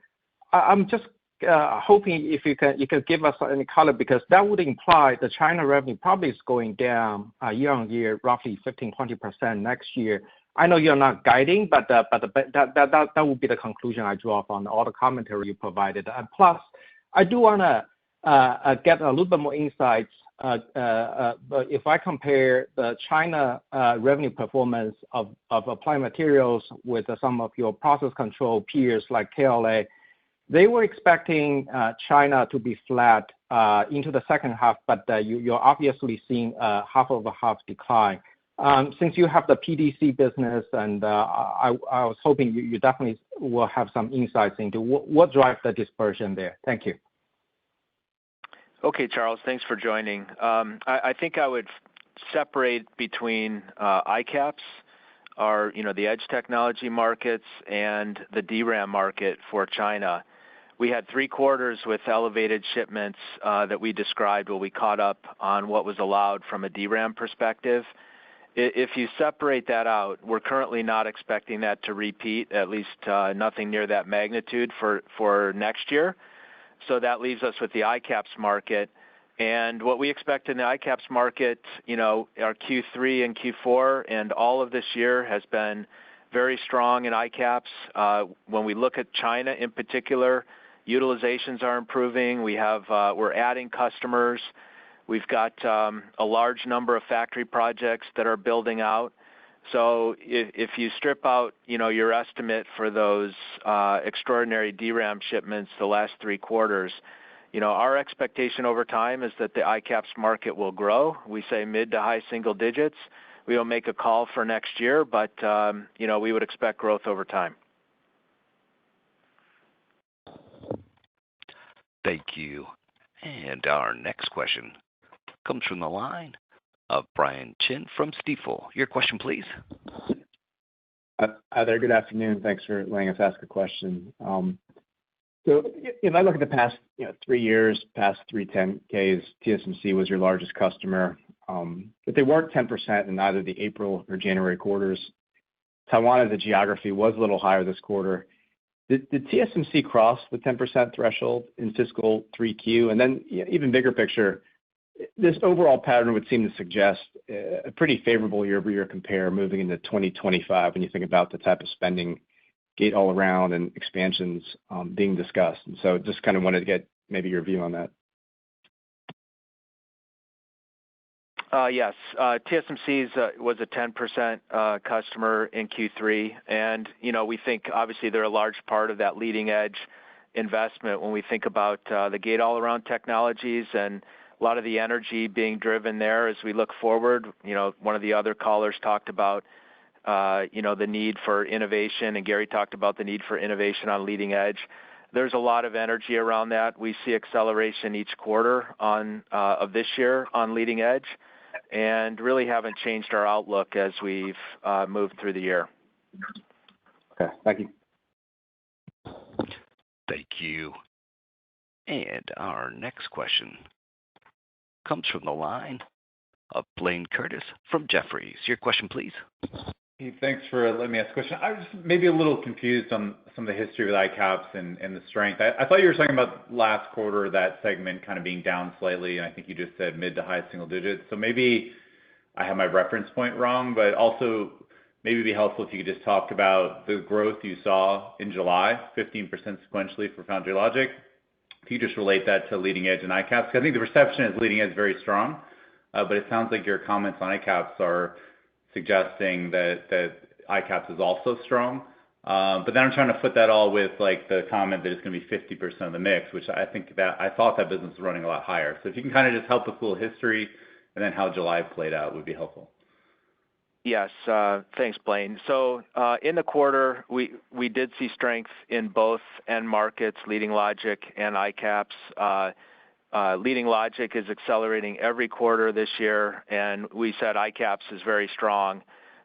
I'm just hoping if you could give us any color, because that would imply the China revenue probably is going down year-on-year, roughly 15-20% next year. I know you're not guiding, but that would be the conclusion I draw from all the commentary you provided. And plus, I do want to get a little bit more insights. But if I compare the China revenue performance of Applied Materials with some of your process control peers like KLA, they were expecting China to be flat into the second half, but you're obviously seeing a half-over-half decline. Since you have the PDC business, and I was hoping you definitely will have some insights into what drives the dispersion there. Thank you. Okay, Charles, thanks for joining. I think I would separate between ICAPS, the edge technology markets, and the DRAM market for China. We had 3 quarters with elevated shipments that we described where we caught up on what was allowed from a DRAM perspective. If you separate that out, we're currently not expecting that to repeat, at least nothing near that magnitude for next year. So that leaves us with the ICAPS market. And what we expect in the ICAPS market, our Q3 and Q4 and all of this year has been very strong in ICAPS. When we look at China in particular, utilizations are improving. We're adding customers. We've got a large number of factory projects that are building out. So if you strip out, your estimate for those extraordinary DRAM shipments the last 3 quarters, our expectation over time is that the ICAPS market will grow. We say mid to high single digits. We don't make a call for next year, but we would expect growth over time. Thank you. And our next question comes from the line of Brian Chin from Stifel. Your question, please. Hi there. Good afternoon. Thanks for letting us ask a question. So if I look at the past 3 years, past 3 10Ks, TSMC was your largest customer. But they weren't 10% in either the April or January quarters. Taiwan as a geography was a little higher this quarter. Did TSMC cross the 10% threshold in fiscal 3Q? And then even bigger picture, this overall pattern would seem to suggest a pretty favorable year-over-year compare moving into 2025 when you think about the type of spending gate all around and expansions being discussed. And so just kind of wanted to get maybe your view on that. Yes. TSMC was a 10% customer in Q3. And, we think obviously they're a large part of that leading edge investment when we think about the gate all around technologies and a lot of the energy being driven there as we look forward. One of the other callers talked about, the need for innovation, and Gary talked about the need for innovation on leading edge. There's a lot of energy around that. We see acceleration each quarter of this year on leading edge, and really haven't changed our outlook as we've moved through the year. Okay, thank you. Thank you. And our next question comes from the line of Blayne Curtis from Jefferies. Your question, please. Hey, thanks for letting me ask a question. I was maybe a little confused on some of the history with ICAPS and the strength. I thought you were talking about last quarter, that segment kind of being down slightly, and I think you just said mid to high single digits. So maybe I have my reference point wrong, but also maybe it'd be helpful if you could just talk about the growth you saw in July, 15% sequentially for Foundry Logic. If you just relate that to leading edge and ICAPS, I think the perception is leading edge very strong, but it sounds like your comments on ICAPS are suggesting that ICAPS is also strong. But then I'm trying to foot that all with like the comment that it's going to be 50% of the mix, which I thought that business was running a lot higher. So if you can kind of just help with a little history and then how July played out would be helpful. Yes, thanks, Blayne. So in the quarter, we did see strength in both end markets, leading logic and ICAPS. Leading logic is accelerating every quarter this year, and we said ICAPS is very strong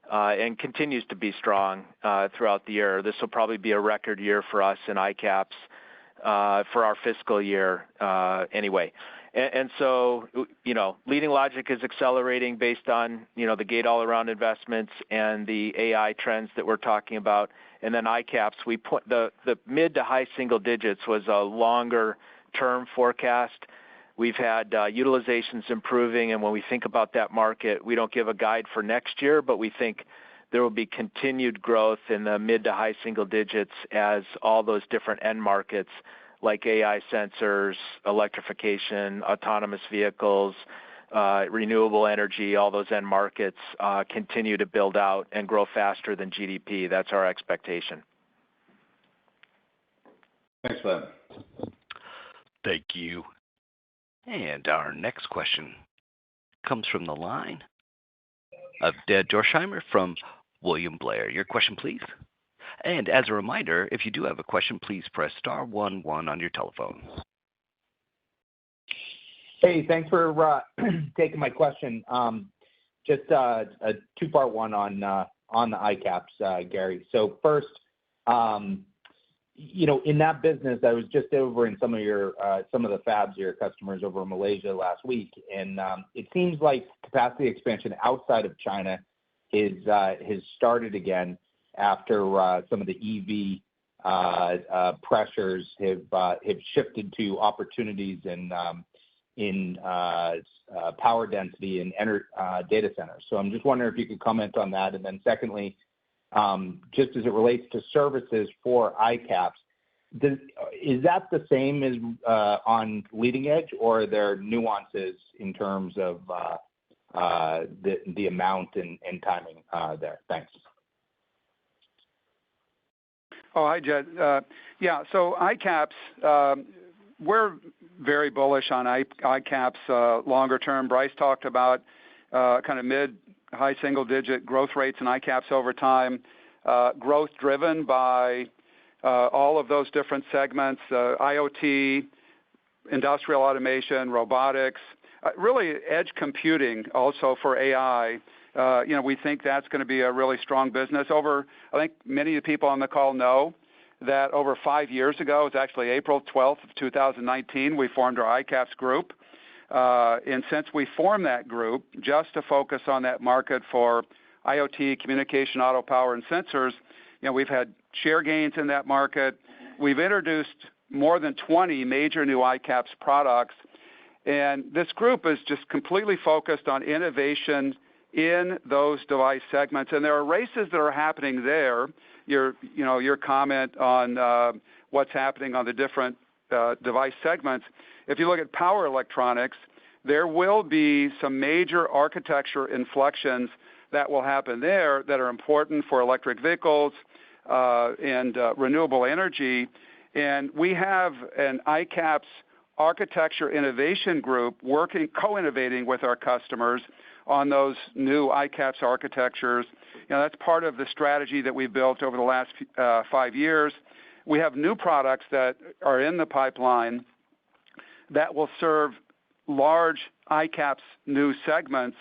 and continues to be strong throughout the year. This will probably be a record year for us in ICAPS for our fiscal year anyway. And so, leading logic is accelerating based on, the gate all around investments and the AI trends that we're talking about. And then ICAPS, we put the mid to high single digits was a longer term forecast. We've had utilizations improving, and when we think about that market, we don't give a guide for next year, but we think there will be continued growth in the mid to high single digits as all those different end markets like AI sensors, electrification, autonomous vehicles, renewable energy, all those end markets continue to build out and grow faster than GDP. That's our expectation. Thanks for that. Thank you. And our next question comes from the line of Jed Dorsheimer from William Blair. Your question, please. And as a reminder, if you do have a question, please press star 11 on your telephone. Hey, thanks for taking my question. Just a two-part one on the ICAPS, Gary. So first, in that business, I was just over in some of the fabs, your customers over in Malaysia last week, and it seems like capacity expansion outside of China has started again after some of the pressures have shifted to opportunities in power density and data centers. So I'm just wondering if you could comment on that. And then secondly, just as it relates to services for ICAPS, is that the same as on leading edge, or are there nuances in terms of the amount and timing there? Thanks. Oh, hi, Jed. Yeah, so ICAPS, we're very bullish on ICAPS longer term. Bryce talked about kind of mid-high single-digit growth rates in ICAPS over time, growth driven by all of those different segments, IoT, industrial automation, robotics, really edge computing also for AI. We think that's going to be a really strong business. I think many of the people on the call know that over 5 years ago, it's actually April 12th of 2019, we formed our ICAPS group. And since we formed that group, just to focus on that market for IoT, communication, auto, power, and sensors, we've had share gains in that market. We've introduced more than 20 major new ICAPS products. And this group is just completely focused on innovation in those device segments. And there are races that are happening there. Your comment on what's happening on the different device segments. If you look at power electronics, there will be some major architecture inflections that will happen there that are important for electric vehicles and renewable energy. And we have an ICAPS architecture innovation group co-innovating with our customers on those new ICAPS architectures. That's part of the strategy that we've built over the last 5 years. We have new products that are in the pipeline that will serve large ICAPS new segments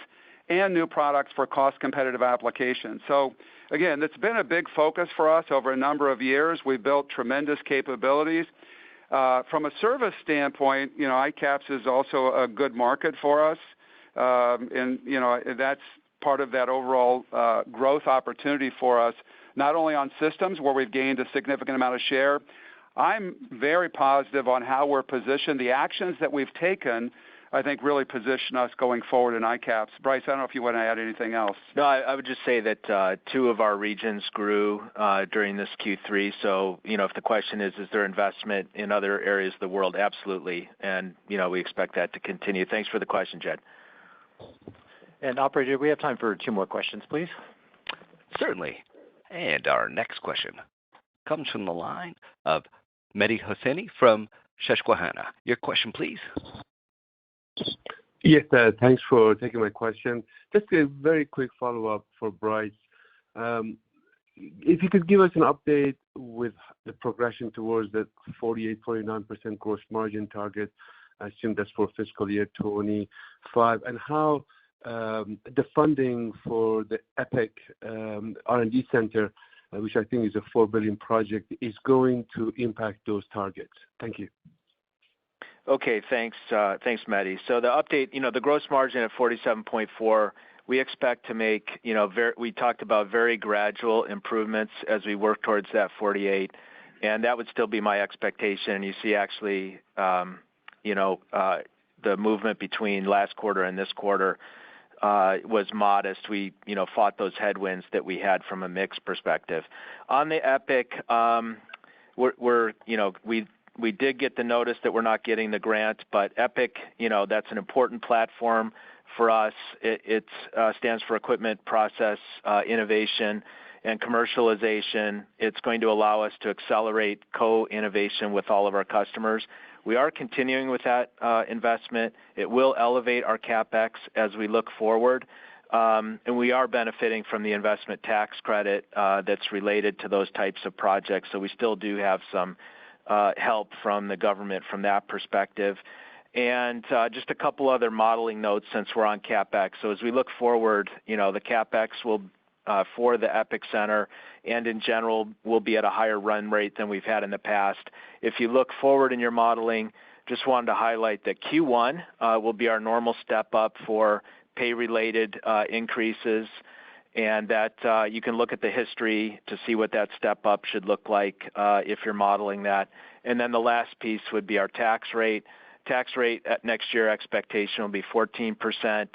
and new products for cost-competitive applications. So, again, it's been a big focus for us over a number of years. We've built tremendous capabilities. From a service standpoint, ICAPS is also a good market for us. And that's part of that overall growth opportunity for us, not only on systems where we've gained a significant amount of share. I'm very positive on how we're positioned. The actions that we've taken, I think, really position us going forward in ICAPS. Bryce, I don't know if you want to add anything else. No, I would just say that 2 of our regions grew during this Q3. So, if the question is there investment in other areas of the world? Absolutely. And, we expect that to continue. Thanks for the question, Jed. And operator, we have time for 2 more questions, please. Certainly. And our next question comes from the line of Mehdi Hosseini from Susquehanna. Your question, please. Yes, thanks for taking my question. Just a very quick follow-up for Bryce. If you could give us an update with the progression towards the 48-49% gross margin target, I assume that's for fiscal year 25, and how the funding for the EPIC R&D Center, which I think is a $4 billion project, is going to impact those targets. Thank you. Okay, thanks, Mehdi. So the update, the gross margin at 47.4, we expect to make, we talked about very gradual improvements as we work towards that 48, and that would still be my expectation. You see, actually, the movement between last quarter and this quarter was modest. We, fought those headwinds that we had from a mix perspective. On the EPIC, we did get the notice that we're not getting the grant, but EPIC, that's an important platform for us. It stands for Equipment Process Innovation and Commercialization. It's going to allow us to accelerate co-innovation with all of our customers. We are continuing with that investment. It will elevate our CapEx as we look forward, and we are benefiting from the investment tax credit that's related to those types of projects. So we still do have some help from the government from that perspective. And just a couple other modeling notes since we're on CapEx. So as we look forward, the CapEx will for the EPIC Center and in general will be at a higher run rate than we've had in the past. If you look forward in your modeling, just wanted to highlight that Q1 will be our normal step up for pay-related increases. and that you can look at the history to see what that step up should look like if you're modeling that. And then the last piece would be our tax rate. Tax rate at next year expectation will be 14%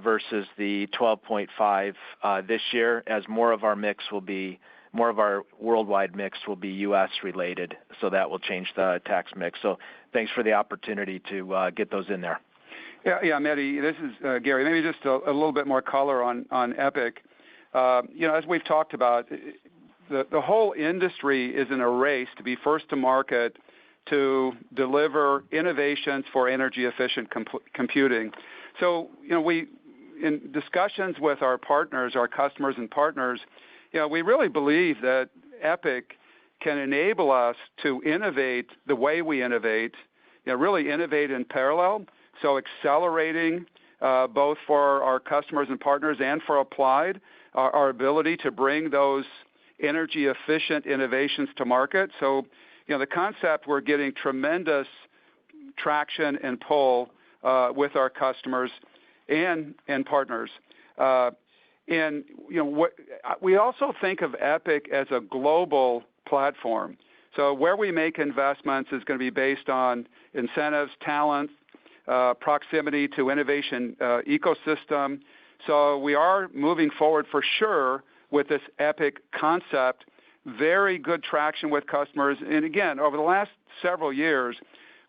versus the 12.5 this year, as more of our worldwide mix will be U.S. related, so that will change the tax mix. So thanks for the opportunity to get those in there. Yeah, Mehdi, this is Gary. Maybe just a little bit more color on Epic. As we've talked about, the whole industry is in a race to be first to market to deliver innovations for energy-efficient computing. So, we, in discussions with our partners, our customers and partners, we really believe that Epic can enable us to innovate the way we innovate, really innovate in parallel. So accelerating both for our customers and partners and for Applied, our ability to bring those energy-efficient innovations to market. So, the concept, we're getting tremendous traction and pull with our customers and partners. We also think of Epic as a global platform. So where we make investments is going to be based on incentives, talent, proximity to innovation ecosystem. So we are moving forward for sure with this Epic concept, very good traction with customers. And again, over the last several years,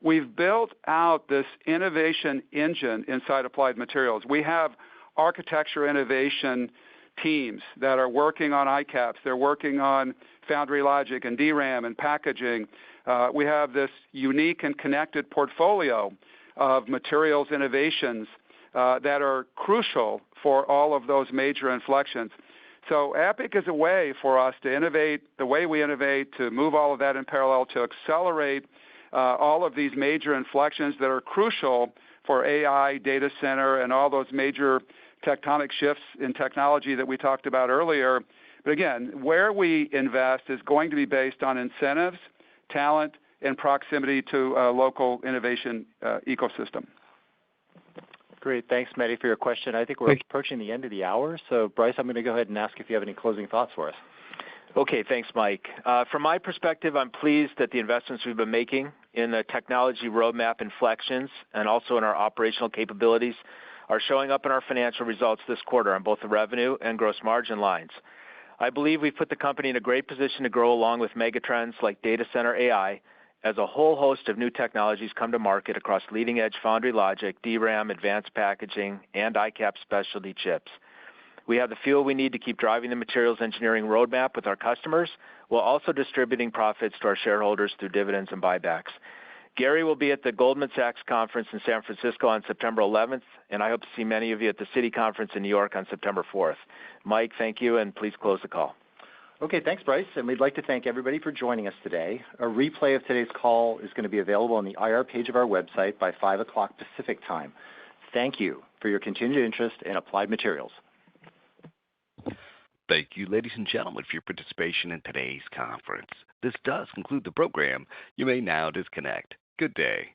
we've built out this innovation engine inside Applied Materials. We have architecture innovation teams that are working on ICAPS. They're working on foundry logic and DRAM and packaging. We have this unique and connected portfolio of materials innovations that are crucial for all of those major inflections. So Epic is a way for us to innovate the way we innovate, to move all of that in parallel, to accelerate all of these major inflections that are crucial for AI, data center, and all those major tectonic shifts in technology that we talked about earlier. But again, where we invest is going to be based on incentives, talent, and proximity to a local innovation ecosystem. Great. Thanks, Mehdi, for your question. I think we're approaching the end of the hour. So, Bryce, I'm going to go ahead and ask if you have any closing thoughts for us. Okay, thanks, Mike. From my perspective, I'm pleased that the investments we've been making in the technology roadmap inflections and also in our operational capabilities are showing up in our financial results this quarter on both the revenue and gross margin lines. I believe we've put the company in a great position to grow along with megatrends like data center AI as a whole host of new technologies come to market across leading-edge foundry logic, DRAM, advanced packaging, and ICAPS specialty chips. We have the fuel we need to keep driving the materials engineering roadmap with our customers while also distributing profits to our shareholders through dividends and buybacks. Gary will be at the Goldman Sachs conference in San Francisco on September 11th, and I hope to see many of you at the Citi conference in New York on September 4th. Mike, thank you, and please close the call. Okay, thanks, Bryce. And we'd like to thank everybody for joining us today. A replay of today's call is going to be available on the IR page of our website by 5 o'clock Pacific time. Thank you for your continued interest in Applied Materials. Thank you, ladies and gentlemen, for your participation in today's conference. This does conclude the program. You may now disconnect. Good day.